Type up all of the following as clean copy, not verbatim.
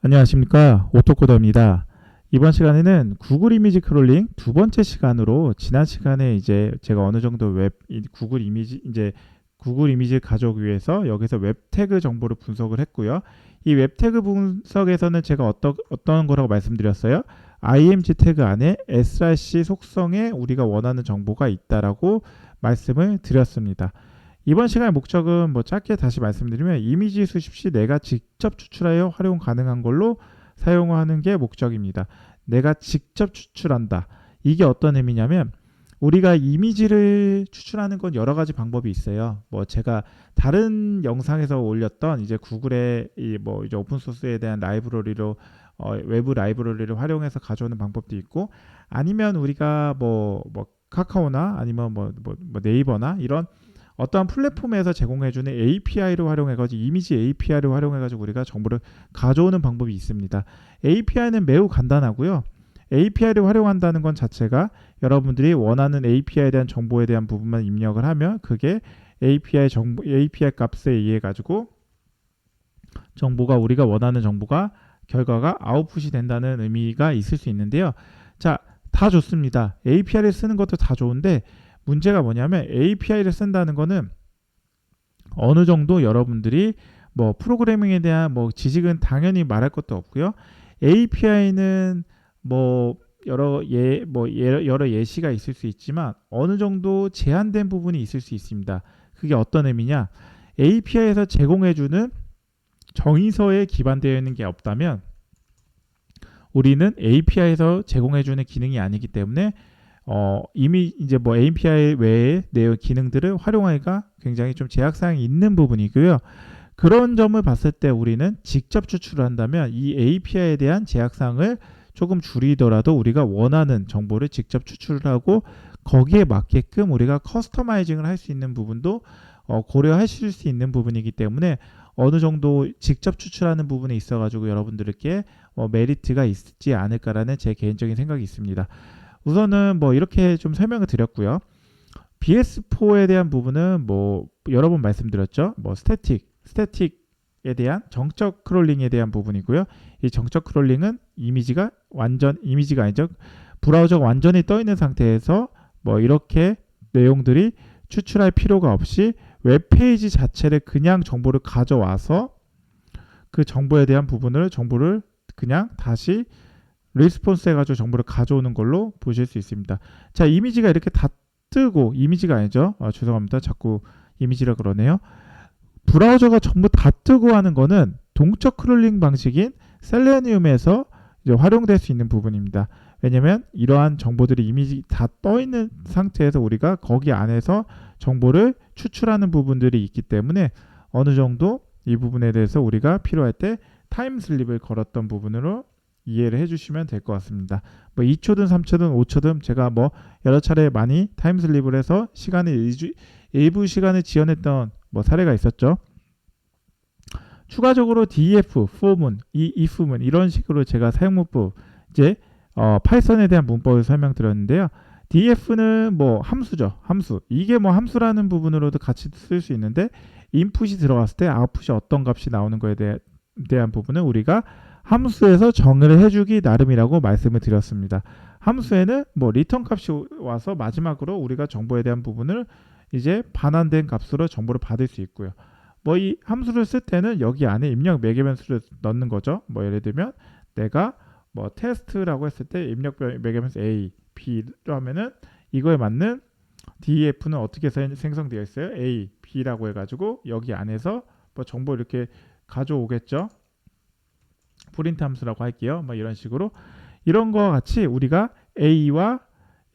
안녕하십니까, 오토코더입니다. 이번 시간에는 구글 이미지 크롤링 두 번째 시간으로, 지난 시간에 이제 제가 어느 정도 구글 이미지 구글 이미지를 가져오기 위해서 여기서 웹 태그 정보를 분석을 했고요. 이 웹 태그 분석에서는 제가 어떤 거라고 말씀드렸어요? img 태그 안에 src 속성에 우리가 원하는 정보가 있다라고 말씀을 드렸습니다. 이번 시간의 목적은 뭐 짧게 다시 말씀드리면, 이미지 수집 시 내가 직접 추출하여 활용 가능한 걸로 사용하는 게 목적입니다. 내가 직접 추출한다. 이게 어떤 의미냐면, 우리가 이미지를 추출하는 건 여러 가지 방법이 있어요. 뭐 제가 다른 영상에서 올렸던 이제 구글의 뭐 이제 오픈 소스에 대한 라이브러리로 외부 라이브러리를 활용해서 가져오는 방법도 있고, 아니면 우리가 뭐 카카오나 아니면 뭐 네이버나 이런 어떠한 플랫폼에서 제공해주는 API를 활용해가지고, 이미지 API를 활용해가지고 우리가 정보를 가져오는 방법이 있습니다. API는 매우 간단하고요. API를 활용한다는 건 자체가 여러분들이 원하는 API에 대한 정보에 대한 부분만 입력을 하면 그게 API 값에 의해 가지고 정보가, 우리가 원하는 정보가, 결과가 아웃풋이 된다는 의미가 있을 수 있는데요. 자, 다 좋습니다. API를 쓰는 것도 다 좋은데, 문제가 뭐냐면 API를 쓴다는 거는 어느 정도 여러분들이 뭐 프로그래밍에 대한 뭐 지식은 당연히 말할 것도 없고요. API는 뭐 여러 예시가 있을 수 있지만 어느 정도 제한된 부분이 있을 수 있습니다. 그게 어떤 의미냐? API에서 제공해주는 정의서에 기반되어 있는 게 없다면, 우리는 API에서 제공해주는 기능이 아니기 때문에 이미 이제 뭐 API 외의 내용 기능들을 활용하기가 굉장히 좀 제약사항이 있는 부분이고요. 그런 점을 봤을 때 우리는 직접 추출을 한다면 이 API에 대한 제약사항을 조금 줄이더라도 우리가 원하는 정보를 직접 추출을 하고, 거기에 맞게끔 우리가 커스터마이징을 할 수 있는 부분도 고려하실 수 있는 부분이기 때문에, 어느 정도 직접 추출하는 부분에 있어가지고 여러분들께 메리트가 있지 않을까라는 제 개인적인 생각이 있습니다. 우선은 뭐 이렇게 좀 설명을 드렸고요. BS4에 대한 부분은 뭐 여러 번 말씀드렸죠. 뭐 스태틱에 대한 정적 크롤링에 대한 부분이고요. 이 정적 크롤링은 이미지가 아니죠. 브라우저가 완전히 떠 있는 상태에서 뭐 이렇게 내용들이 추출할 필요가 없이 웹페이지 자체를 그냥 정보를 가져와서 그 정보에 대한 정보를 그냥 다시 리스폰스 해가지고 정보를 가져오는 걸로 보실 수 있습니다. 자, 이미지가 이렇게 다 뜨고, 이미지가 아니죠. 죄송합니다. 자꾸 이미지라 그러네요. 브라우저가 전부 다 뜨고 하는 거는 동적 크롤링 방식인 셀레니움에서 이제 활용될 수 있는 부분입니다. 왜냐면 이러한 정보들이 이미 다 떠 있는 상태에서 우리가 거기 안에서 정보를 추출하는 부분들이 있기 때문에, 어느 정도 이 부분에 대해서 우리가 필요할 때 타임슬립을 걸었던 부분으로 이해를 해주시면 될 것 같습니다. 뭐 2초든 3초든 5초든 제가 뭐 여러 차례 많이 타임슬립을 해서 일부 시간을 지연했던 뭐 사례가 있었죠. 추가적으로 def, for문, if문 이런 식으로 제가 사용문법, 이제 파이썬에 대한 문법을 설명드렸는데요. df는 뭐 함수죠. 함수. 이게 뭐 함수라는 부분으로도 같이 쓸 수 있는데, 인풋이 들어갔을 때 아웃풋이 어떤 값이 나오는 거에 대한 부분은 우리가 함수에서 정의를 해주기 나름이라고 말씀을 드렸습니다. 함수에는 뭐 리턴 값이 와서 마지막으로 우리가 정보에 대한 부분을 이제 반환된 값으로 정보를 받을 수 있고요. 뭐 이 함수를 쓸 때는 여기 안에 입력 매개변수를 넣는 거죠. 뭐 예를 들면 내가 뭐 테스트라고 했을 때 입력 매개변수 A, B로 하면은 이거에 맞는 DEF는 어떻게 생성되어 있어요? A, B라고 해가지고 여기 안에서 뭐 정보 이렇게 가져오겠죠. 프린트 함수라고 할게요. 뭐 이런 식으로, 이런 거와 같이 우리가 A와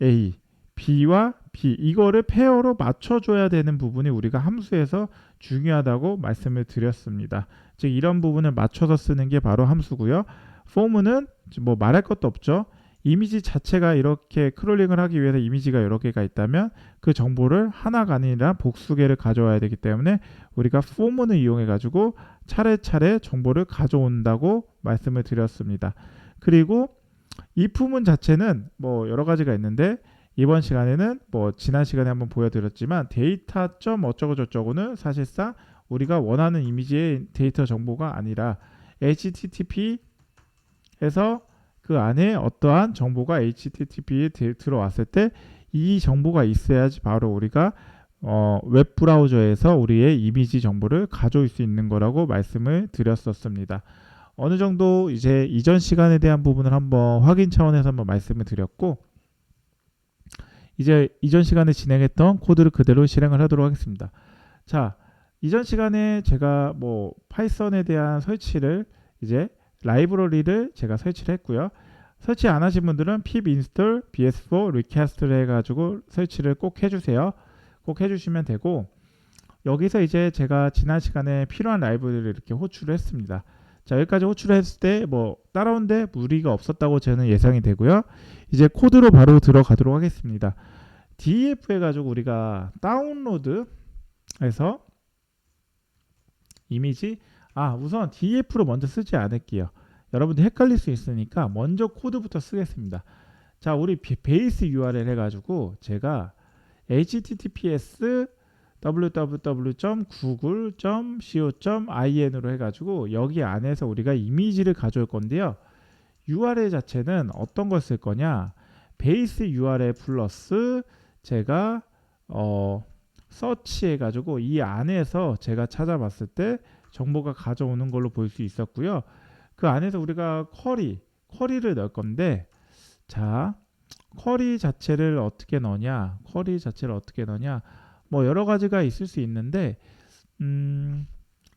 A, B와 B 이거를 페어로 맞춰줘야 되는 부분이 우리가 함수에서 중요하다고 말씀을 드렸습니다. 즉 이런 부분을 맞춰서 쓰는 게 바로 함수고요. 폼은 뭐 말할 것도 없죠. 이미지 자체가 이렇게 크롤링을 하기 위해서 이미지가 여러 개가 있다면 그 정보를 하나가 아니라 복수 개를 가져와야 되기 때문에 우리가 폼을 이용해 가지고 차례차례 정보를 가져온다고 말씀을 드렸습니다. 그리고 이 품문 자체는 뭐 여러 가지가 있는데, 이번 시간에는 뭐 지난 시간에 한번 보여드렸지만 데이터 점 어쩌고 저쩌고는 사실상 우리가 원하는 이미지의 데이터 정보가 아니라 HTTP 해서 그 안에 어떠한 정보가 HTTP에 들어왔을 때 이 정보가 있어야지 바로 우리가 웹 브라우저에서 우리의 이미지 정보를 가져올 수 있는 거라고 말씀을 드렸었습니다. 어느 정도 이제 이전 시간에 대한 부분을 한번 확인 차원에서 한번 말씀을 드렸고, 이제 이전 시간에 진행했던 코드를 그대로 실행을 하도록 하겠습니다. 자, 이전 시간에 제가 뭐 파이썬에 대한 설치를 이제 라이브러리를 제가 설치를 했고요. 설치 안 하신 분들은 pip install bs4 request를 해가지고 설치를 꼭 해주세요. 꼭 해주시면 되고, 여기서 이제 제가 지난 시간에 필요한 라이브러리를 이렇게 호출을 했습니다. 자, 여기까지 호출을 했을 때 뭐 따라오는데 무리가 없었다고 저는 예상이 되고요. 이제 코드로 바로 들어가도록 하겠습니다. def 해가지고 우리가 다운로드 해서 이미지, 우선 def로 먼저 쓰지 않을게요. 여러분들 헷갈릴 수 있으니까 먼저 코드부터 쓰겠습니다. 자, 우리 베이스 URL 해가지고 제가 https www.google.co.in으로 해가지고 여기 안에서 우리가 이미지를 가져올 건데요. URL 자체는 어떤 걸 쓸 거냐, 베이스 URL 플러스 제가 서치 해가지고 이 안에서 제가 찾아봤을 때 정보가 가져오는 걸로 볼 수 있었고요. 그 안에서 우리가 쿼리를 넣을 건데, 자, 쿼리 자체를 어떻게 넣냐, 뭐 여러 가지가 있을 수 있는데,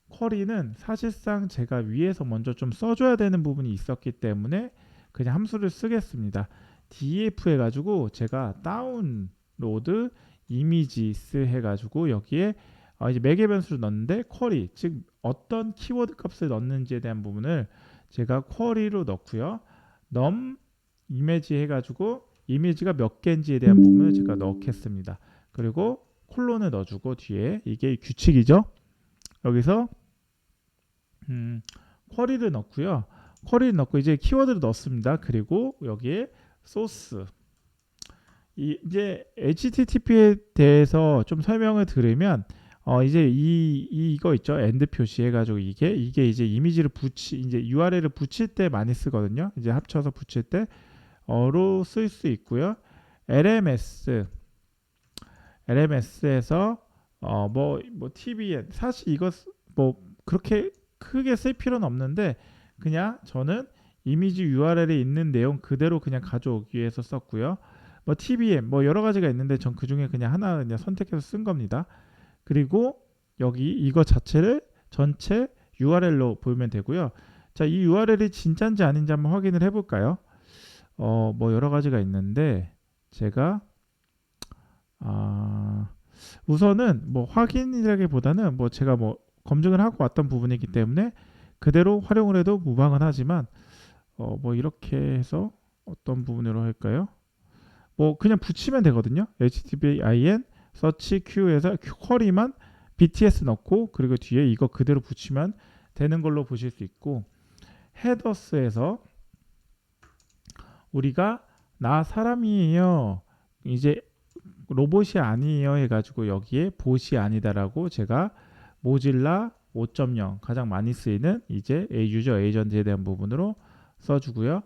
쿼리는 사실상 제가 위에서 먼저 좀 써줘야 되는 부분이 있었기 때문에 그냥 함수를 쓰겠습니다. df 해가지고 제가 다운로드 이미지스 해가지고 여기에 이제 매개 변수를 넣는데 쿼리, 즉 어떤 키워드 값을 넣는지에 대한 부분을 제가 쿼리로 넣고요. num 이미지 해가지고 이미지가 몇 개인지에 대한 부분을 제가 넣겠습니다. 그리고 콜론을 넣어주고 뒤에 이게 규칙이죠. 여기서 쿼리를 넣고요. 쿼리를 넣고 이제 키워드를 넣습니다. 그리고 여기에 소스, 이제 HTTP에 대해서 좀 설명을 드리면 이제 이거 있죠. 엔드 표시해가지고 이게 이제 이미지를 이제 URL을 붙일 때 많이 쓰거든요. 이제 합쳐서 붙일 때로 쓸 수 있고요. LMS에서 뭐 TBN, 사실 이거 뭐 그렇게 크게 쓸 필요는 없는데 그냥 저는 이미지 URL에 있는 내용 그대로 그냥 가져오기 위해서 썼고요. 뭐 TBM 뭐 여러 가지가 있는데 전 그 중에 그냥 하나 그냥 선택해서 쓴 겁니다. 그리고 여기 이거 자체를 전체 URL로 보면 되고요. 자, 이 URL이 진짜인지 아닌지 한번 확인을 해볼까요? 뭐 여러 가지가 있는데 제가 우선은 뭐 확인이라기보다는 뭐 제가 뭐 검증을 하고 왔던 부분이기 때문에 그대로 활용을 해도 무방은 하지만 뭐 이렇게 해서 어떤 부분으로 할까요? 뭐 그냥 붙이면 되거든요. httpin search query에서 쿼리만 bts 넣고 그리고 뒤에 이거 그대로 붙이면 되는 걸로 보실 수 있고, 헤더스에서 우리가 나 사람이에요, 이제 로봇이 아니에요 해가지고 여기에 봇이 아니다라고 제가 모질라 5.0 가장 많이 쓰이는 이제 유저 에이전트에 대한 부분으로 써주고요.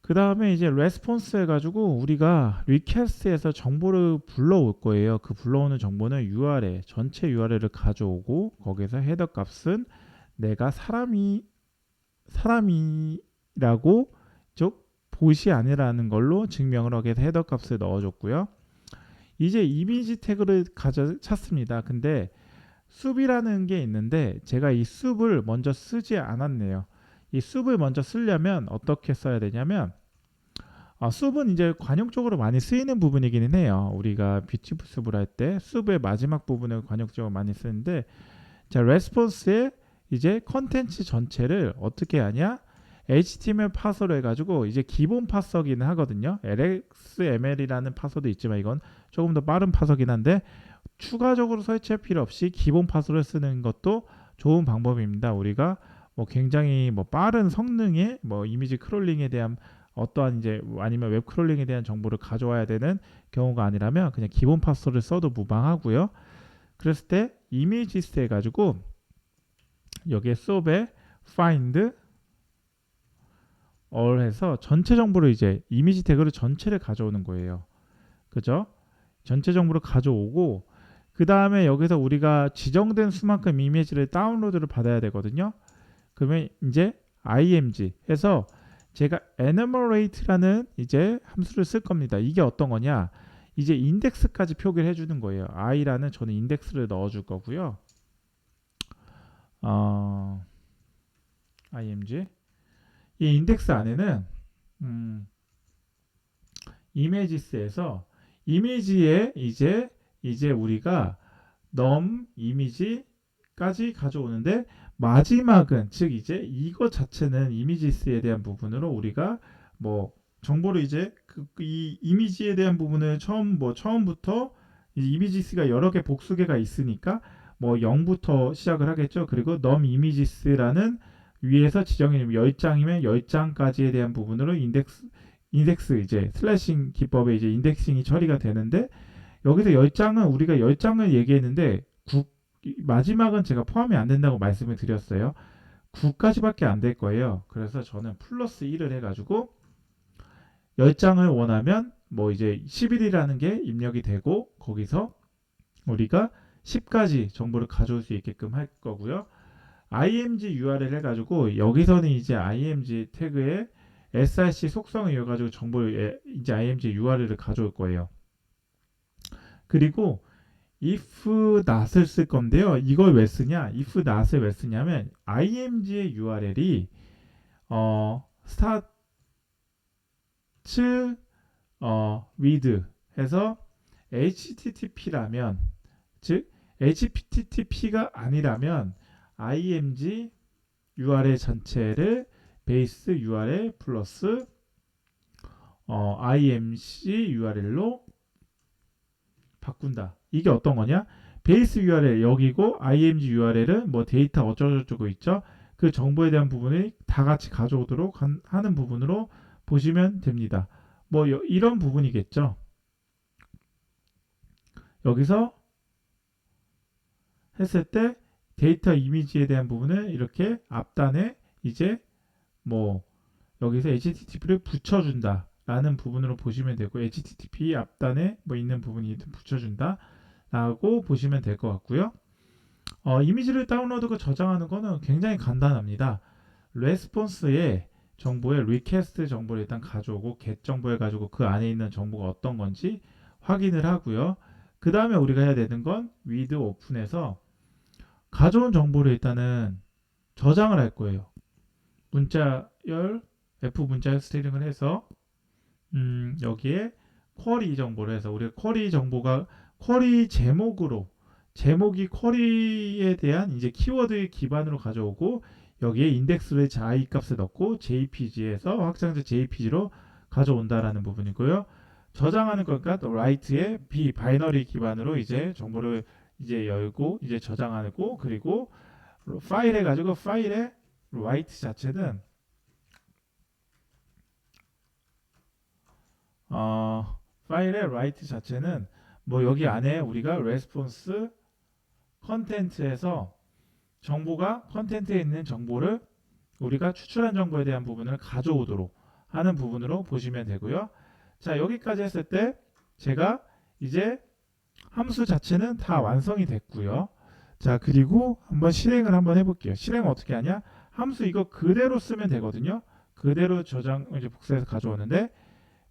그 다음에 이제 레스폰스 해가지고 우리가 리퀘스트에서 정보를 불러올 거예요. 그 불러오는 정보는 URL, 전체 URL을 가져오고 거기서 헤더 값은 내가 사람이라고, 즉 봇이 아니라는 걸로 증명을 하기 위해서 헤더 값을 넣어줬고요. 이제 이미지 태그를 찾습니다. 근데 숲이라는 게 있는데 제가 이 숲을 먼저 쓰지 않았네요. 이 숲을 먼저 쓰려면 어떻게 써야 되냐면, 숲은 이제 관용적으로 많이 쓰이는 부분이기는 해요. 우리가 뷰티풀 숲을 할 때 숲의 마지막 부분을 관용적으로 많이 쓰는데, 자, 레스폰스에 이제 컨텐츠 전체를 어떻게 하냐, HTML 파서로 해가지고 이제 기본 파서기는 하거든요. LXML이라는 파서도 있지만 이건 조금 더 빠른 파서긴 한데 추가적으로 설치할 필요 없이 기본 파서를 쓰는 것도 좋은 방법입니다. 우리가 뭐 굉장히 뭐 빠른 성능의 뭐 이미지 크롤링에 대한 어떠한 이제 아니면 웹 크롤링에 대한 정보를 가져와야 되는 경우가 아니라면 그냥 기본 파서를 써도 무방하고요. 그랬을 때 이미지스 해가지고 여기에 수업에 find all 해서 전체 정보를 이제 이미지 태그를 전체를 가져오는 거예요. 그죠? 전체 정보를 가져오고 그 다음에 여기서 우리가 지정된 수만큼 이미지를 다운로드를 받아야 되거든요. 그러면 이제 img 해서 제가 enumerate라는 이제 함수를 쓸 겁니다. 이게 어떤 거냐? 이제 인덱스까지 표기를 해주는 거예요. i라는 저는 인덱스를 넣어줄 거고요. img 이 인덱스 안에는 images에서 이미지에 이제 우리가 num 이미지까지 가져오는데 마지막은 즉 이제 이거 자체는 이미지스에 대한 부분으로 우리가 뭐 정보를 이제 이 이미지에 대한 부분을 처음부터 이미지스가 여러 개 복수개가 있으니까 뭐 0부터 시작을 하겠죠. 그리고 num images라는 위에서 지정해 10장이면 10장까지에 대한 부분으로 인덱스 이제 슬래싱 기법에 이제 인덱싱이 처리가 되는데 여기서 10장은 우리가 10장을 얘기했는데 마지막은 제가 포함이 안 된다고 말씀을 드렸어요. 9까지밖에 안 될 거예요. 그래서 저는 플러스 1을 해가지고 10장을 원하면 뭐 이제 11이라는 게 입력이 되고 거기서 우리가 10까지 정보를 가져올 수 있게끔 할 거고요. img url 해가지고 여기서는 이제 img 태그에 src 속성을 이어가지고 정보를 이제 img url을 가져올 거예요. 그리고 if not을 쓸 건데요. 이걸 왜 쓰냐? if not을 왜 쓰냐면 img의 url이 start with 해서 http라면 즉 http가 아니라면 img url 전체를 베이스 url 플러스 img url로 바꾼다. 이게 어떤 거냐? 베이스 URL 여기고 img URL은 뭐 데이터 어쩌고저쩌고 있죠. 그 정보에 대한 부분을 다 같이 가져오도록 하는 부분으로 보시면 됩니다. 뭐 이런 부분이겠죠. 여기서 했을 때 데이터 이미지에 대한 부분을 이렇게 앞단에 이제 뭐 여기서 http를 붙여준다 라는 부분으로 보시면 되고 http 앞단에 뭐 있는 부분이 붙여준다 라고 보시면 될 것 같고요. 이미지를 다운로드하고 저장하는 거는 굉장히 간단합니다. 레스폰스의 정보에 리퀘스트 정보를 일단 가져오고 get 정보를 가지고 그 안에 있는 정보가 어떤 건지 확인을 하고요. 그 다음에 우리가 해야 되는 건 with open에서 가져온 정보를 일단은 저장을 할 거예요. 문자열 f 문자열 스트링을 해서 여기에 쿼리 정보를 해서 우리가 쿼리 정보가 쿼리 제목이 쿼리에 대한 이제 키워드 기반으로 가져오고 여기에 인덱스를 i 값을 넣고 jpg에서 확장자 jpg로 가져온다라는 부분이고요. 저장하는 거니까 write의 바이너리 기반으로 이제 정보를 이제 열고 이제 저장하고 그리고 파일 해가지고 파일의 write 자체는 파일의 write 자체는 뭐 여기 안에 우리가 response 컨텐츠에서 정보가 컨텐츠에 있는 정보를 우리가 추출한 정보에 대한 부분을 가져오도록 하는 부분으로 보시면 되고요. 자, 여기까지 했을 때 제가 이제 함수 자체는 다 완성이 됐고요. 자, 그리고 한번 실행을 한번 해볼게요. 실행 어떻게 하냐? 함수 이거 그대로 쓰면 되거든요. 그대로 저장 이제 복사해서 가져오는데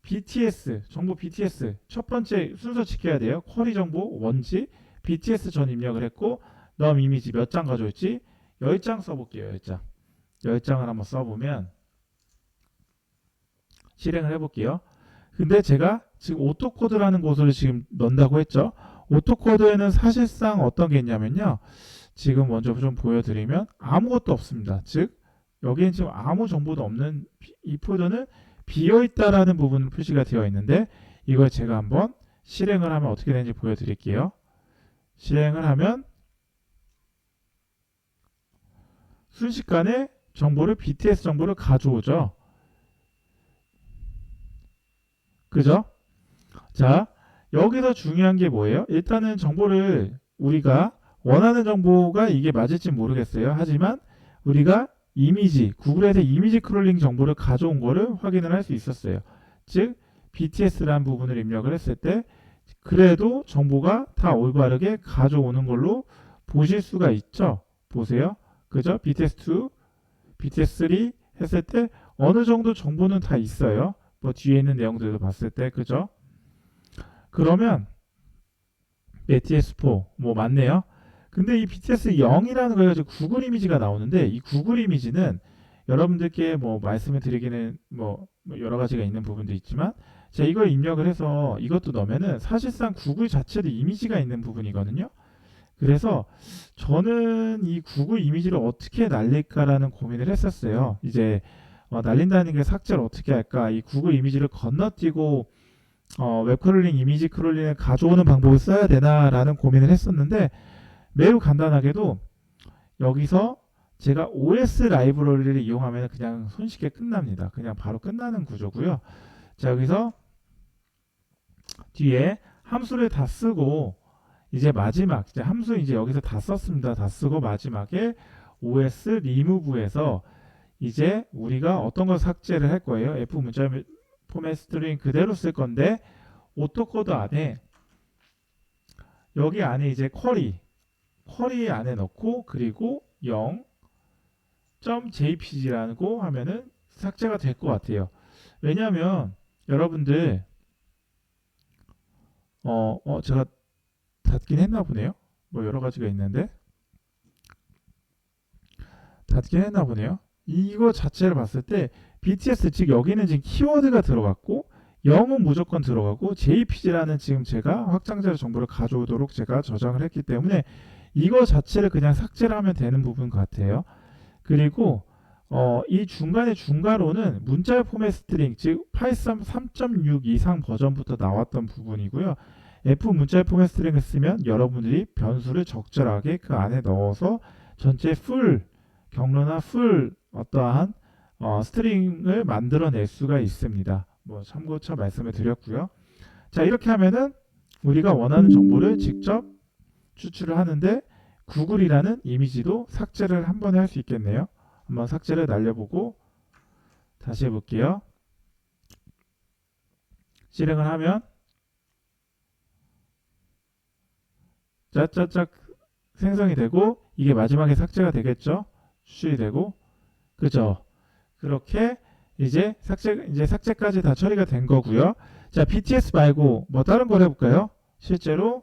BTS 정보 BTS 첫 번째 순서 지켜야 돼요. 쿼리 정보 원지 BTS 전 입력을 했고 num 이미지 몇 장 가져올지 10장 써볼게요. 10장 10장을 한번 써보면 실행을 해볼게요. 근데 제가 지금 오토코드라는 곳을 지금 넣는다고 했죠. 오토코드에는 사실상 어떤 게 있냐면요. 지금 먼저 좀 보여드리면 아무것도 없습니다. 즉 여기엔 지금 아무 정보도 없는 이 폴더는 비어있다라는 부분 표시가 되어 있는데 이걸 제가 한번 실행을 하면 어떻게 되는지 보여드릴게요. 실행을 하면 순식간에 정보를 BTS 정보를 가져오죠. 그죠? 자, 여기서 중요한 게 뭐예요? 일단은 정보를 우리가 원하는 정보가 이게 맞을지 모르겠어요. 하지만 우리가 이미지, 구글에서 이미지 크롤링 정보를 가져온 거를 확인을 할 수 있었어요. 즉 BTS라는 부분을 입력을 했을 때 그래도 정보가 다 올바르게 가져오는 걸로 보실 수가 있죠. 보세요. 그죠? BTS2, BTS3 했을 때 어느 정도 정보는 다 있어요. 뭐 뒤에 있는 내용들도 봤을 때 그죠? 그러면 BTS4 뭐 맞네요. 근데 이 BTS 0이라는 거가 구글 이미지가 나오는데 이 구글 이미지는 여러분들께 뭐 말씀을 드리기는 뭐 여러 가지가 있는 부분도 있지만 제가 이걸 입력을 해서 이것도 넣으면은 사실상 구글 자체도 이미지가 있는 부분이거든요. 그래서 저는 이 구글 이미지를 어떻게 날릴까라는 고민을 했었어요. 이제 날린다는 게 삭제를 어떻게 할까? 이 구글 이미지를 건너뛰고 웹크롤링, 이미지 크롤링을 가져오는 방법을 써야 되나라는 고민을 했었는데 매우 간단하게도 여기서 제가 OS 라이브러리를 이용하면 그냥 손쉽게 끝납니다. 그냥 바로 끝나는 구조고요. 자, 여기서 뒤에 함수를 다 쓰고 이제 마지막 이제 함수 이제 여기서 다 썼습니다. 다 쓰고 마지막에 OS 리무브에서 이제 우리가 어떤 걸 삭제를 할 거예요. F 문자 포맷 스트링 그대로 쓸 건데 오토코드 안에 여기 안에 이제 쿼리 안에 넣고 그리고 0.jpg라고 하면은 삭제가 될 것 같아요. 왜냐하면 여러분들 제가 닫긴 했나 보네요. 뭐 여러 가지가 있는데 닫긴 했나 보네요. 이거 자체를 봤을 때 BTS 즉 여기는 지금 키워드가 들어갔고 0은 무조건 들어가고 JPG라는 지금 제가 확장자료 정보를 가져오도록 제가 저장을 했기 때문에 이거 자체를 그냥 삭제를 하면 되는 부분 같아요. 그리고 이 중간에 중괄호는 문자의 포맷 스트링 즉 파이썬 3.6 이상 버전부터 나왔던 부분이고요. F 문자의 포맷 스트링을 쓰면 여러분들이 변수를 적절하게 그 안에 넣어서 전체 풀 경로나 풀 어떠한 스트링을 만들어낼 수가 있습니다. 뭐 참고차 말씀을 드렸고요. 자, 이렇게 하면은 우리가 원하는 정보를 직접 추출을 하는데 구글이라는 이미지도 삭제를 한 번에 할 수 있겠네요. 한번 삭제를 날려보고 다시 해볼게요. 실행을 하면 짝짝짝 생성이 되고 이게 마지막에 삭제가 되겠죠. 추출이 되고 그죠. 그렇게 이제 삭제까지 다 처리가 된 거고요. 자, BTS 말고 뭐 다른 걸 해볼까요? 실제로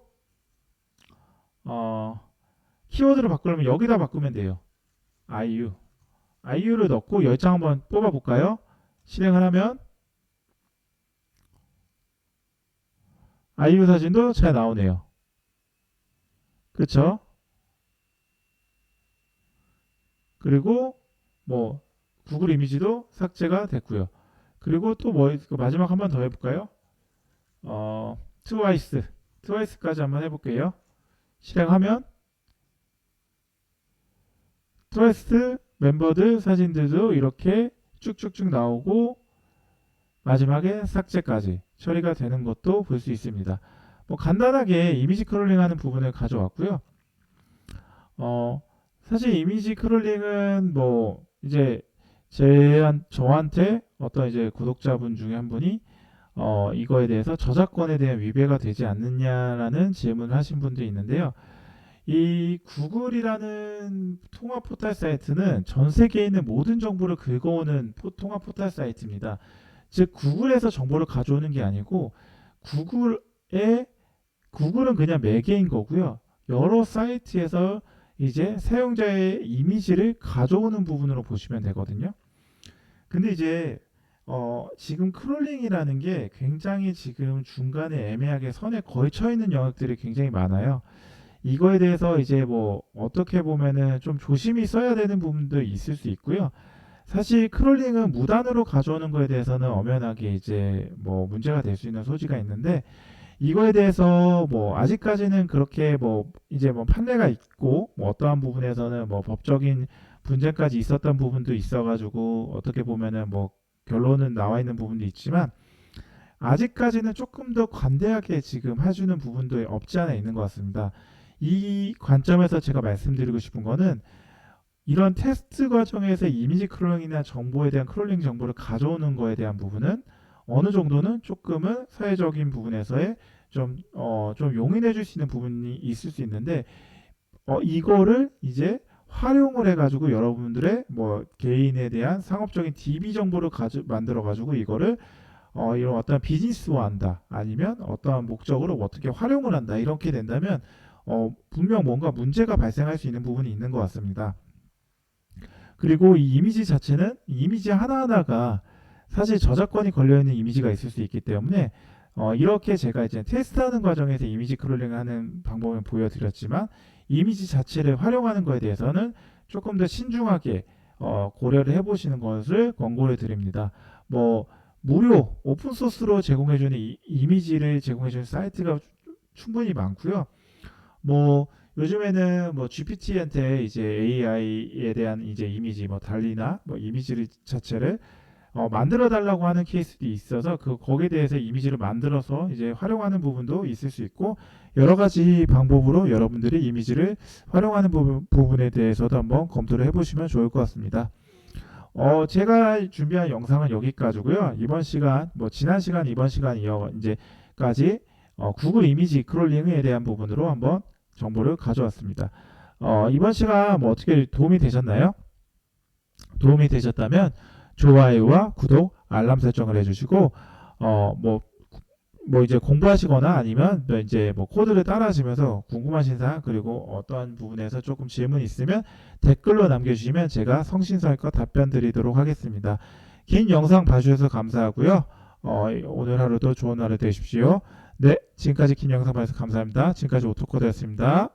키워드로 바꾸려면 여기다 바꾸면 돼요. IU를 넣고 열장 한번 뽑아볼까요? 실행을 하면 IU 사진도 잘 나오네요. 그쵸? 그리고 뭐 구글 이미지도 삭제가 됐고요. 그리고 또 뭐 마지막 한번 더 해볼까요? 트와이스까지 한번 해볼게요. 실행하면 트와이스 멤버들 사진들도 이렇게 쭉쭉쭉 나오고 마지막에 삭제까지 처리가 되는 것도 볼 수 있습니다. 뭐 간단하게 이미지 크롤링 하는 부분을 가져왔고요. 사실 이미지 크롤링은 뭐 이제 저한테 어떤 이제 구독자분 중에 한 분이 이거에 대해서 저작권에 대한 위배가 되지 않느냐라는 질문을 하신 분들이 있는데요. 이 구글이라는 통합 포털 사이트는 전 세계에 있는 모든 정보를 긁어오는 통합 포털 사이트입니다. 즉 구글에서 정보를 가져오는 게 아니고 구글은 그냥 매개인 거고요. 여러 사이트에서 이제 사용자의 이미지를 가져오는 부분으로 보시면 되거든요. 근데 이제 지금 크롤링이라는 게 굉장히 지금 중간에 애매하게 선에 걸쳐 있는 영역들이 굉장히 많아요. 이거에 대해서 이제 뭐 어떻게 보면은 좀 조심히 써야 되는 부분도 있을 수 있고요. 사실 크롤링은 무단으로 가져오는 거에 대해서는 엄연하게 이제 뭐 문제가 될 수 있는 소지가 있는데 이거에 대해서 뭐 아직까지는 그렇게 뭐 이제 뭐 판례가 있고 뭐 어떠한 부분에서는 뭐 법적인 분쟁까지 있었던 부분도 있어가지고 어떻게 보면은 뭐 결론은 나와 있는 부분도 있지만 아직까지는 조금 더 관대하게 지금 해주는 부분도 없지 않아 있는 것 같습니다. 이 관점에서 제가 말씀드리고 싶은 거는 이런 테스트 과정에서 이미지 크롤링이나 정보에 대한 크롤링 정보를 가져오는 거에 대한 부분은 어느 정도는 조금은 사회적인 부분에서의 좀 용인해 줄 수 있는 부분이 있을 수 있는데, 이거를 이제 활용을 해가지고 여러분들의 뭐 개인에 대한 상업적인 DB 정보를 만들어가지고 이거를 이런 어떤 비즈니스화 한다, 아니면 어떠한 목적으로 어떻게 활용을 한다, 이렇게 된다면 분명 뭔가 문제가 발생할 수 있는 부분이 있는 것 같습니다. 그리고 이 이미지 자체는 이미지 하나하나가 사실 저작권이 걸려있는 이미지가 있을 수 있기 때문에 이렇게 제가 이제 테스트하는 과정에서 이미지 크롤링을 하는 방법을 보여드렸지만, 이미지 자체를 활용하는 것에 대해서는 조금 더 신중하게 고려를 해보시는 것을 권고를 드립니다. 뭐 무료 오픈소스로 제공해주는 이미지를 제공해주는 사이트가 충분히 많고요. 뭐 요즘에는 뭐 GPT한테 이제 AI에 대한 이제 이미지 뭐 달리나 뭐 이미지를 자체를 만들어 달라고 하는 케이스도 있어서 거기에 대해서 이미지를 만들어서 이제 활용하는 부분도 있을 수 있고, 여러 가지 방법으로 여러분들이 이미지를 활용하는 부분에 대해서도 한번 검토를 해보시면 좋을 것 같습니다. 제가 준비한 영상은 여기까지고요. 이번 시간, 뭐 지난 시간, 이번 시간 이제까지 구글 이미지 크롤링에 대한 부분으로 한번 정보를 가져왔습니다. 이번 시간 뭐 어떻게 도움이 되셨나요? 도움이 되셨다면 좋아요와 구독, 알람 설정을 해주시고, 뭐 이제 공부하시거나 아니면 이제 뭐 코드를 따라 하시면서 궁금하신 사항, 그리고 어떠한 부분에서 조금 질문이 있으면 댓글로 남겨주시면 제가 성심성의껏 답변 드리도록 하겠습니다. 긴 영상 봐주셔서 감사하고요. 오늘 하루도 좋은 하루 되십시오. 네, 지금까지 긴 영상 봐주셔서 감사합니다. 지금까지 오토코드였습니다.